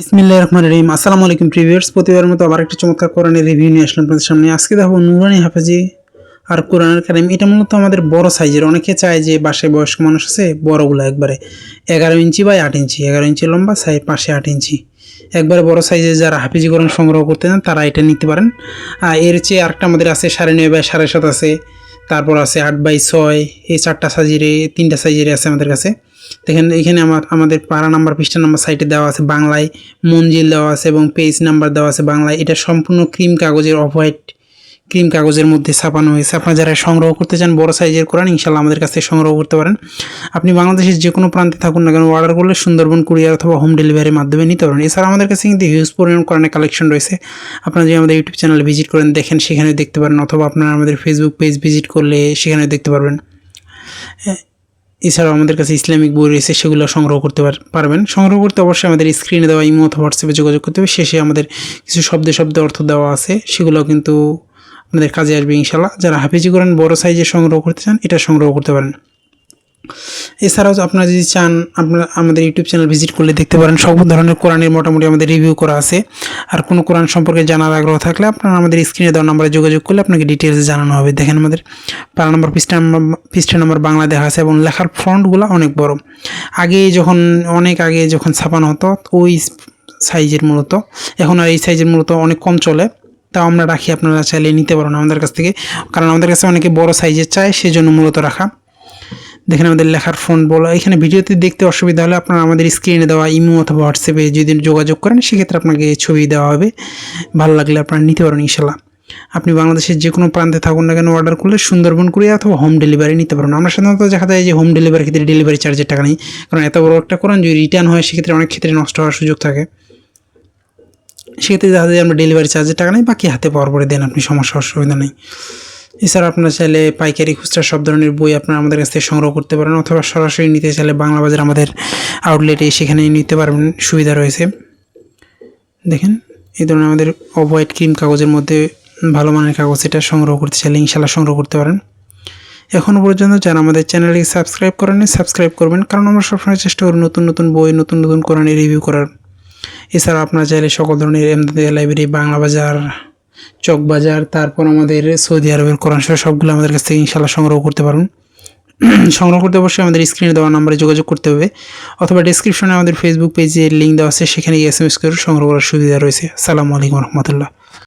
বিসমিল্লাহির রহমানির রহিম। আসসালামু আলাইকুম প্রিভিউয়ার্স, প্রতিবারের মতো আবার একটা চমৎকার কোরআনের রিভিউ নিয়ে আসলাম আপনাদের সামনে। আজকে দেখো নুরানি হাফেজি আর কোরআনুল কারীম। এটা মূলত আমাদের বড় সাইজের। অনেকে চায় যে বাসায় বয়স্ক মানুষ আছে বড়গুলো একবারে 11 ইঞ্চি বাই 8 ইঞ্চি, 11 ইঞ্চি লম্বা, পাশে 8 ইঞ্চি, একবারে বড় সাইজের যারা হাফেজি কোরআন সংগ্রহ করতে চান তারা এটা নিতে পারেন। এর চেয়ে আরেকটা আমাদের আছে 9.5 বাই 7.5 আছে, তারপর আছে 8 বাই 6, এই 4টা সাইজের, 3টা সাইজের আছে আমাদের কাছে। দেখেন এখানে আমাদের পারা নাম্বার, পৃষ্ঠা নাম্বার সাইটে দেওয়া আছে বাংলায়, মঞ্জিল দেওয়া আছে এবং পেজ নাম্বার দেওয়া আছে বাংলায়। এটা সম্পূর্ণ ক্রিম কাগজের, অফ হোয়াইট ক্রিম কাগজের মধ্যে ছাপানো হয়েছে। আপনারা যারা সংগ্রহ করতে চান বড় সাইজের কোরআন, ইনশাল্লাহ আমাদের কাছ থেকে সংগ্রহ করতে পারেন। আপনি বাংলাদেশের যে কোনো প্রান্তে থাকুন না কেন, অর্ডার করলে সুন্দরবন কুরিয়ার অথবা হোম ডেলিভারির মাধ্যমে নিতে পারেন। এছাড়া আমাদের কাছে কিন্তু হিউজ পরিমাণ কোরআনের কালেকশন রয়েছে। আপনারা যদি আমাদের ইউটিউব চ্যানেলে ভিজিট করেন দেখেন, সেখানে দেখতে পারেন, অথবা আপনারা আমাদের ফেসবুক পেজ ভিজিট করলে সেখানে দেখতে পারবেন। এছাড়াও আমাদের কাছে ইসলামিক বই রয়েছে, সেগুলো সংগ্রহ করতে পারবেন। সংগ্রহ করতে অবশ্যই আমাদের স্ক্রিনে দেওয়া ইমো অথবা হোয়াটসঅ্যাপে যোগাযোগ করতে হবে। শেষে আমাদের কিছু শব্দে অর্থ দেওয়া আছে, সেগুলো কিন্তু আপনাদের কাজে আসবে ইনশাল্লাহ। যারা হাফেজি কোরআন বড় সাইজে সংগ্রহ করতে চান এটা সংগ্রহ করতে পারেন। এছাড়াও আপনারা যদি চান, আপনারা আমাদের ইউটিউব চ্যানেল ভিজিট করলে দেখতে পারেন সব ধরনের কোরআনের মোটামুটি আমাদের রিভিউ করা আছে। আর কোনো কোরআন সম্পর্কে জানার আগ্রহ থাকলে আপনারা আমাদের স্ক্রিনে দেওয়া নাম্বারে যোগাযোগ করলে আপনাকে ডিটেলস জানানো হবে। দেখেন আমাদের পারা নাম্বার, পৃষ্ঠা নাম্বার বাংলা দেখা আছে এবং লেখার ফন্টগুলো অনেক বড়। অনেক আগে যখন ছাপানো হতো ওই সাইজের মূলত, এখন আর এই সাইজের মূলত অনেক কম চলে, তাও আমরা রাখি। আপনারা চাইলে নিতে পারেন আমাদের কাছ থেকে, কারণ আমাদের কাছে অনেকে বড় সাইজের চায়, সেজন্য মূলত রাখা। দেখেন আমাদের লেখার ফন্ট বলো। এখানে ভিডিওতে দেখতে অসুবিধা হলে আপনারা আমাদের স্ক্রিনে দেওয়া ইমো অথবা হোয়াটসঅ্যাপে যদি যোগাযোগ করেন, সেক্ষেত্রে আপনাকে ছবি দেওয়া হবে। ভালো লাগলে আপনারা নিতে পারেন ইনশাল্লাহ। আপনি বাংলাদেশের যে কোনো প্রান্তে থাকুন না কেন, অর্ডার করলে সুন্দরবন কুরিয়ার অথবা হোম ডেলিভারি নিতে পারেন। আমরা সাধারণত দেখা যায় যে হোম ডেলিভারির ক্ষেত্রে ডেলিভারি চার্জের টাকা নেই, কারণ এত বড় একটা কোরআন যদি রিটার্ন হয় সেক্ষেত্রে অনেক ক্ষেত্রে নষ্ট হওয়ার সুযোগ থাকে। সেক্ষেত্রে দেখা যায় আমরা ডেলিভারি চার্জের টাকা নেই, বাকি হাতে পাওয়ার পরে দেন আপনি, সমস্যা অসুবিধা নেই। এছাড়া আপনারা চাইলে পাইকারি খুচরা সব ধরনের বই আপনারা আমাদের কাছ থেকে সংগ্রহ করতে পারেন, অথবা সরাসরি নিতে চাইলে বাংলা বাজার আমাদের আউটলেটে সেখানে নিতে পারবেন, সুবিধা রয়েছে। দেখেন এই ধরনের আমাদের অফ হোয়াইট ক্রিম কাগজের মধ্যে ভালো মানের কাগজ, এটা সংগ্রহ করতে চাইলে ইনশাল্লাহ সংগ্রহ করতে পারেন। এখনও পর্যন্ত যারা আমাদের চ্যানেলটি সাবস্ক্রাইব করেন, সাবস্ক্রাইব করবেন, কারণ আমরা সবসময় চেষ্টা করি নতুন নতুন বই, নতুন নতুন কোরআনের রিভিউ করার। এছাড়া আপনারা চাইলে সকল ধরনের এমদাদিয়া লাইব্রেরি, বাংলা বাজার, চক বাজার, তারপর আমাদের সৌদি আরবের কোরআন শরীফ, সবগুলো আমাদের কাছ থেকে ইনশাল্লাহ সংগ্রহ করতে পারবেন। সংগ্রহ করতে অবশ্যই আমাদের স্ক্রিনে দেওয়া নাম্বারে যোগাযোগ করতে হবে, অথবা ডেসক্রিপশনে আমাদের ফেসবুক পেজে লিঙ্ক দেওয়া আছে, সেখানে SMS করে সংগ্রহ করার সুবিধা রয়েছে। আসসালামু আলাইকুম রহমতুল্লাহ।